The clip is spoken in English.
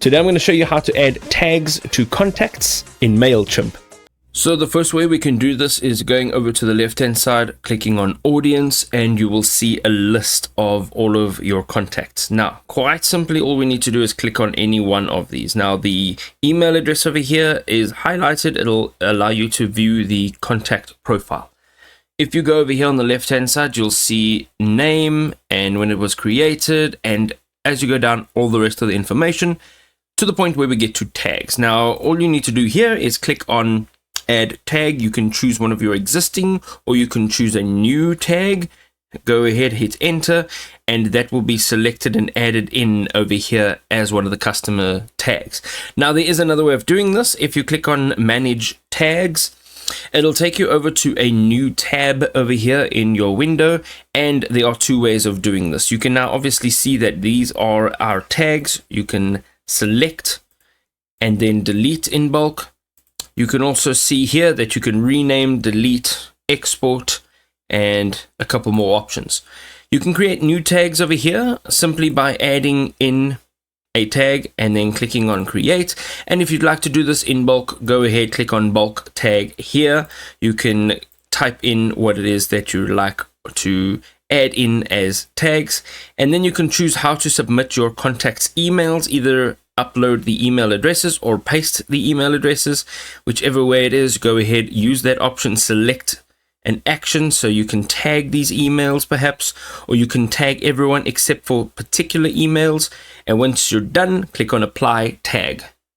Today I'm going to show you how to add tags to contacts in Mailchimp. So the first way we can do this is going over to the left hand side, clicking on audience, and you will see a list of all of your contacts. Now, quite simply, all we need to do is click on any one of these. Now, the email address over here is highlighted. It'll allow you to view the contact profile. If you go over here on the left hand side, you'll see name and when it was created, and as you go down, all the rest of the information to the point where we get to tags. Now, all you need to do here is click on add tag. You can choose one of your existing, or you can choose a new tag. Go ahead, hit enter, and that will be selected and added in over here as one of the customer tags. Now, there is another way of doing this. If you click on manage tags, it'll take you over to a new tab over here in your window, and there are two ways of doing this. You can now obviously see that these are our tags. You can select and then delete in bulk. You can also see here that you can rename, delete, export, and a couple more options. You can create new tags over here simply by adding in a tag and then clicking on create. And if you'd like to do this in bulk, go ahead, click on bulk tag here. You can type in what it is that you'd like to add in as tags, and then you can choose how to submit your contacts emails, either upload the email addresses or paste the email addresses. Whichever way it is, go ahead, use that option, select an action, so you can tag these emails perhaps, or you can tag everyone except for particular emails. And once you're done, click on apply tag.